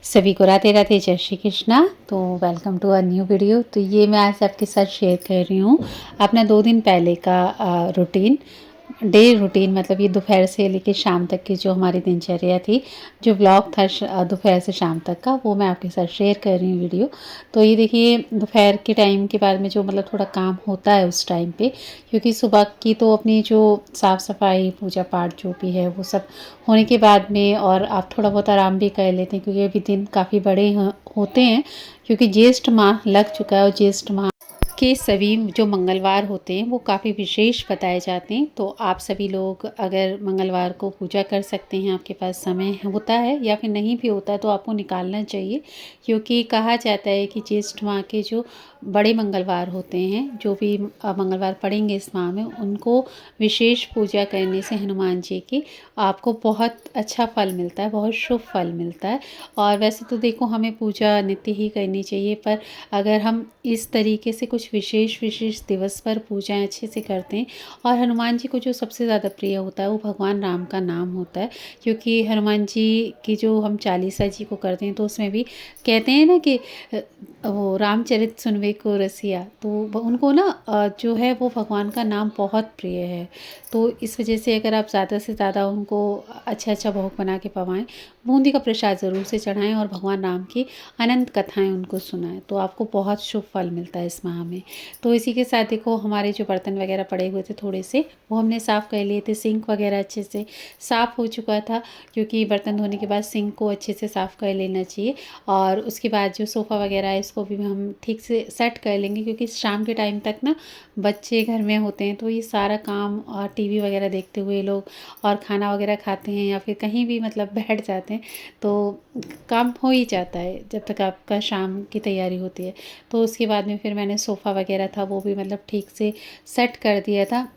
सभी को राधे राधे, जय श्री कृष्णा। तो welcome to a new video. तो ये मैं आज आपके साथ शेयर कर रही हूँ अपना 2 दिन पहले का रूटीन, डे रूटीन। मतलब ये दोपहर से लेकर शाम तक की जो हमारी दिनचर्या थी, जो व्लॉग था दोपहर से शाम तक का, वो मैं आपके साथ शेयर कर रही हूँ वीडियो। तो ये देखिए, दोपहर के टाइम के बाद में जो मतलब थोड़ा काम होता है उस टाइम पे, क्योंकि सुबह की तो अपनी जो साफ़ सफाई पूजा पाठ जो भी है वो सब होने के बाद में, और आप थोड़ा बहुत आराम भी कर लेते हैं क्योंकि अभी दिन काफ़ी बड़े होते हैं, क्योंकि ज्येष्ठ माह लग चुका है और ज्येष्ठ माह के सभी जो मंगलवार होते हैं वो काफ़ी विशेष बताए जाते हैं। तो आप सभी लोग अगर मंगलवार को पूजा कर सकते हैं, आपके पास समय होता है या फिर नहीं भी होता है तो आपको निकालना चाहिए, क्योंकि कहा जाता है कि ज्येष्ठ माह के जो बड़े मंगलवार होते हैं, जो भी मंगलवार पड़ेंगे इस माह में, उनको विशेष पूजा करने से हनुमान जी की आपको बहुत अच्छा फल मिलता है, बहुत शुभ फल मिलता है। और वैसे तो देखो, हमें पूजा नित्य ही करनी चाहिए, पर अगर हम इस तरीके से कुछ विशेष दिवस पर पूजाएं अच्छे से करते हैं, और हनुमान जी को जो सबसे ज़्यादा प्रिय होता है वो भगवान राम का नाम होता है, क्योंकि हनुमान जी की जो हम चालीसा जी को करते हैं तो उसमें भी कहते हैं ना कि वो रामचरित सुनवे को रसिया, तो उनको ना जो है वो भगवान का नाम बहुत प्रिय है। तो इस वजह से अगर आप ज़्यादा से ज़्यादा उनको अच्छा भोग बना के पवाएं, बूंदी का प्रसाद ज़रूर से चढ़ाएं और भगवान राम की अनंत कथाएं उनको सुनाएं, तो आपको बहुत शुभ फल मिलता है इस माह में। तो इसी के साथ देखो, हमारे जो बर्तन वगैरह पड़े हुए थे थोड़े से, वो हमने साफ़ कर लिए थे। सिंक वगैरह अच्छे से साफ़ हो चुका था, क्योंकि बर्तन धोने के बाद सिंक को अच्छे से साफ़ कर लेना चाहिए। और उसके बाद जो सोफ़ा वगैरह है इसको भी हम ठीक से सेट कर लेंगे, क्योंकि शाम के टाइम तक ना बच्चे घर में होते हैं, तो ये सारा काम और टीवी वगैरह देखते हुए लोग और खाना वगैरह खाते हैं या फिर कहीं भी मतलब बैठ जाते हैं, तो काम हो ही जाता है जब तक आपका शाम की तैयारी होती है। तो उसके बाद में फिर मैंने सोफ़ा वगैरह था वो भी मतलब ठीक से सेट कर दिया था,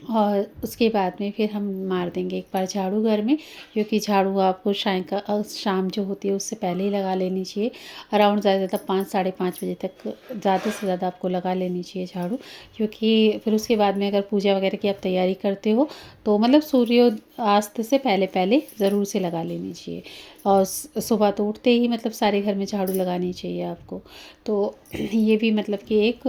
और उसके बाद में फिर हम मार देंगे एक बार झाड़ू घर में, क्योंकि झाड़ू आपको शाम जो होती है उससे पहले ही लगा लेनी चाहिए। अराउंड ज़्यादा से ज़्यादा 5 साढ़े 5 बजे तक ज़्यादा से ज़्यादा आपको लगा लेनी चाहिए झाड़ू, क्योंकि फिर उसके बाद में अगर पूजा वगैरह की आप तैयारी करते हो तो मतलब सूर्योदय से पहले पहले ज़रूर से लगा लेनी चाहिए। और सुबह तो उठते ही मतलब सारे घर में झाड़ू लगानी चाहिए आपको। तो ये भी मतलब कि एक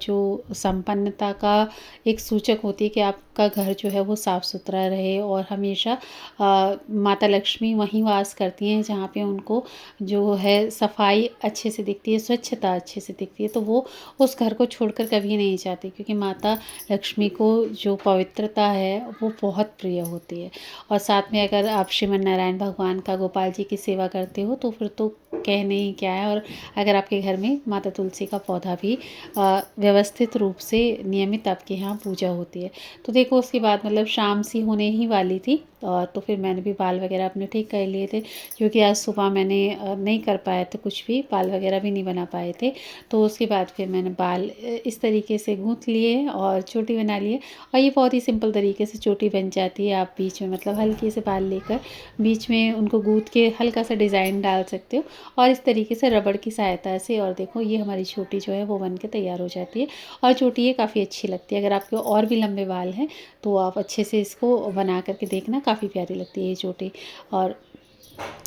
जो संपन्नता का एक सूचक होती है कि आपका घर जो है वो साफ़ सुथरा रहे, और हमेशा माता लक्ष्मी वहीं वास करती हैं जहाँ पे उनको जो है सफाई अच्छे से दिखती है, स्वच्छता अच्छे से दिखती है, तो वो उस घर को छोड़कर कभी नहीं जाती, क्योंकि माता लक्ष्मी को जो पवित्रता है वो बहुत प्रिय होती है। और साथ में अगर आप श्रीमन नारायण भगवान का, गोपाल जी की सेवा करते हो तो फिर तो कहने ही क्या है। और अगर आपके घर में माता तुलसी का पौधा भी व्यवस्थित रूप से नियमित आपके यहाँ पूजा होती है। तो देखो, उसके बाद मतलब शाम सी होने ही वाली थी, और तो फिर मैंने भी बाल वगैरह अपने ठीक कर लिए थे, क्योंकि आज सुबह मैंने नहीं कर पाया था कुछ भी, बाल वगैरह भी नहीं बना पाए थे। तो उसके बाद फिर मैंने बाल इस तरीके से गूँथ लिए और चोटी बना लिए, और ये बहुत ही सिंपल तरीके से चोटी बन जाती है। आप बीच में मतलब हल्के से बाल लेकर बीच में उनको गूँथ के हल्का सा डिज़ाइन डाल सकते हो, और इस तरीके से रबड़ की सहायता से, और देखो ये हमारी चोटी जो है वो बन के तैयार हो जाती है। और चोटी ये काफ़ी अच्छी लगती है। अगर आपके और भी लंबे बाल हैं तो आप अच्छे से इसको बना करके देखना, काफ़ी प्यारी लगती है ये चोटी। और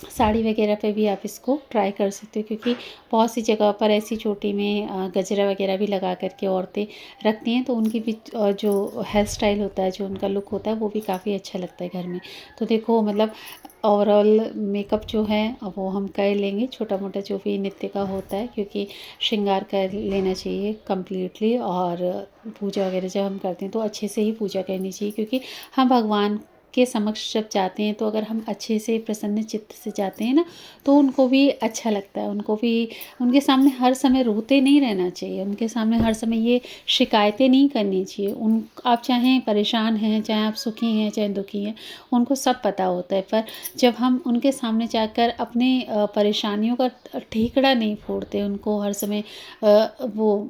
साड़ी वगैरह पे भी आप इसको ट्राई कर सकते हो, क्योंकि बहुत सी जगह पर ऐसी चोटी में गजरा वगैरह भी लगा करके औरतें रखती हैं, तो उनकी भी जो हेयर स्टाइल होता है, जो उनका लुक होता है, वो भी काफ़ी अच्छा लगता है घर में। तो देखो मतलब ओवरऑल मेकअप जो है वो हम कर लेंगे, छोटा मोटा जो भी नित्य का होता है, क्योंकि श्रृंगार कर लेना चाहिए कम्प्लीटली। और पूजा वगैरह जब हम करते हैं तो अच्छे से ही पूजा करनी चाहिए, क्योंकि हम भगवान के समक्ष जब जाते हैं तो अगर हम अच्छे से प्रसन्न चित्त से जाते हैं ना, तो उनको भी अच्छा लगता है। उनको भी उनके सामने हर समय रोते नहीं रहना चाहिए, उनके सामने हर समय ये शिकायतें नहीं करनी चाहिए। आप चाहें परेशान हैं, चाहे आप सुखी हैं, चाहे दुखी हैं, उनको सब पता होता है। पर जब हम उनके सामने जाकर अपने परेशानियों का ठीकरा नहीं फोड़ते, उनको हर समय वो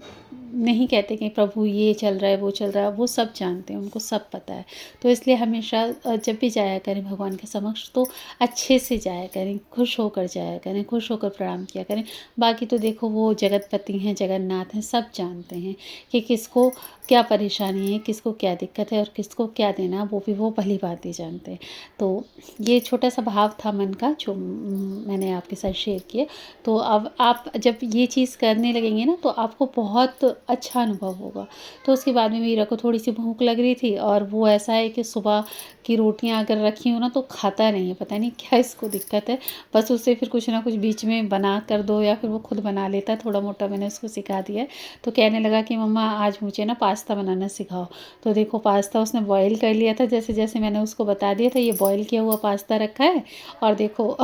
नहीं कहते कि प्रभु ये चल रहा है वो चल रहा है, वो सब जानते हैं, उनको सब पता है। तो इसलिए हमेशा जब भी जाया करें भगवान के समक्ष तो अच्छे से जाया करें, खुश होकर जाया करें, खुश होकर प्रणाम किया करें। बाकी तो देखो वो जगतपति हैं, जगन्नाथ हैं, सब जानते हैं कि किसको क्या परेशानी है, किसको क्या दिक्कत है और किसको क्या देना, वो भी वो भली भांति जानते हैं। तो ये छोटा सा भाव था मन का जो मैंने आपके साथ शेयर किया। तो अब आप जब ये चीज़ करने लगेंगे ना तो आपको बहुत अच्छा अनुभव होगा। तो उसके बाद में मीरा को थोड़ी सी भूख लग रही थी और वो ऐसा है कि सुबह की रोटियां अगर रखी हो ना तो खाता नहीं है, पता नहीं क्या इसको दिक्कत है। बस उसे फिर कुछ ना कुछ बीच में बना कर दो या फिर वो खुद बना लेता है, थोड़ा मोटा मैंने उसको सिखा दिया है। तो कहने लगा कि मम्मा आज मुझे ना पास्ता बनाना सिखाओ। तो देखो पास्ता उसने बॉईल कर लिया था, जैसे जैसे मैंने उसको बता दिया था, ये बॉईल किया हुआ पास्ता रखा है और देखो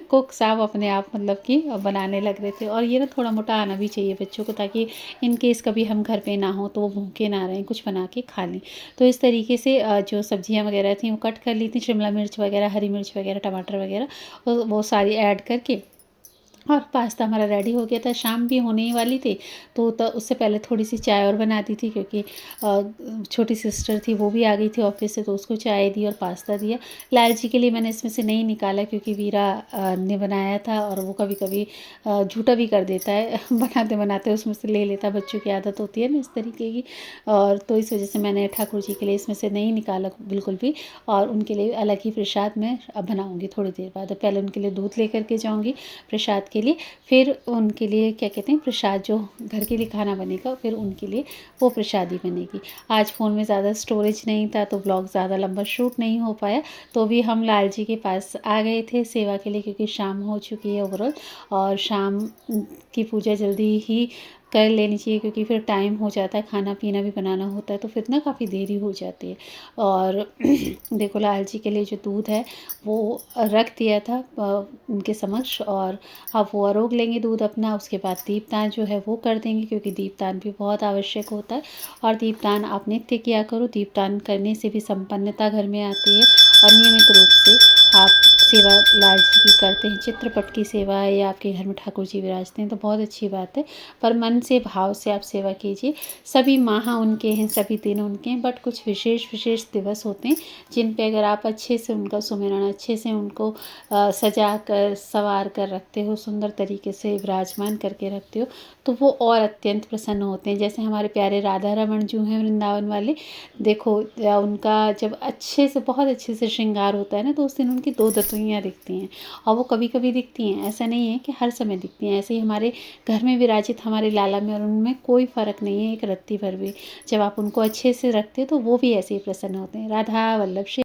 कुक साहब अपने आप मतलब कि बनाने लग रहे थे। और ये ना थोड़ा मोटा आना भी चाहिए बच्चों को, ताकि इन केस कभी हम घर पे ना हो तो वो भूखे ना रहें, कुछ बना के खा लें। तो इस तरीके से जो सब्जियां वगैरह थी वो कट कर ली थी, शिमला मिर्च वगैरह, हरी मिर्च वगैरह, टमाटर वगैरह, वो सारी ऐड करके और पास्ता हमारा रेडी हो गया था। शाम भी होने ही वाली थी तो उससे पहले थोड़ी सी चाय और बना दी थी, क्योंकि छोटी सिस्टर थी वो भी आ गई थी ऑफिस से, तो उसको चाय दी और पास्ता दिया। लाल जी के लिए मैंने इसमें से नहीं निकाला क्योंकि वीरा ने बनाया था और वो कभी कभी झूठा भी कर देता है बनाते बनाते उसमें से ले लेता, बच्चों की आदत होती है ना इस तरीके की। और तो इस वजह से मैंने ठाकुर जी के लिए इसमें से नहीं निकाला बिल्कुल भी। और उनके लिए अलग ही प्रसाद मैं अब बनाऊँगी थोड़ी देर बाद। पहले उनके लिए दूध लेकर के जाऊँगी प्रसाद के लिए, फिर उनके लिए क्या कहते हैं प्रसाद, जो घर के लिए खाना बनेगा फिर उनके लिए वो प्रसादी बनेगी। आज फ़ोन में ज़्यादा स्टोरेज नहीं था तो ब्लॉग ज़्यादा लंबा शूट नहीं हो पाया। तो भी हम लाल जी के पास आ गए थे सेवा के लिए, क्योंकि शाम हो चुकी है ओवरऑल और शाम की पूजा जल्दी ही कर लेनी चाहिए, क्योंकि फिर टाइम हो जाता है, खाना पीना भी बनाना होता है तो फिर ना काफ़ी देरी हो जाती है। और देखो लाल जी के लिए जो दूध है वो रख दिया था उनके समक्ष, और अब वो आरोग लेंगे दूध अपना। उसके बाद दीपदान जो है वो कर देंगे, क्योंकि दीपदान भी बहुत आवश्यक होता है। और दीपदान आप नित्य किया करो, दीपदान करने से भी संपन्नता घर में आती है। और नियमित रूप से आप सेवा लाल जी की करते हैं, चित्रपट की सेवा है या आपके घर में ठाकुर जी विराजते हैं तो बहुत अच्छी बात है। पर मन से भाव से आप सेवा कीजिए। सभी माह उनके हैं, सभी दिन उनके हैं, बट कुछ विशेष विशेष दिवस होते हैं जिन पे अगर आप अच्छे से उनका सुमिरन, अच्छे से उनको सजा कर संवार कर रखते हो, सुंदर तरीके से विराजमान करके रखते हो, तो वो और अत्यंत प्रसन्न होते हैं। जैसे हमारे प्यारे राधा रमन जो हैं वृंदावन वाले, देखो उनका जब अच्छे से बहुत अच्छे से श्रृंगार होता है ना तो उस दिन उनकी दो दतुइयाँ दिखती हैं। और वो कभी कभी दिखती हैं, ऐसा नहीं है कि हर समय दिखती हैं। ऐसे ही हमारे घर में विराजित हमारे लाला में और उनमें कोई फ़र्क नहीं है एक रत्ती भर भी। जब आप उनको अच्छे से रखते हो तो वो भी ऐसे ही प्रसन्न होते हैं। राधा वल्लभ श्री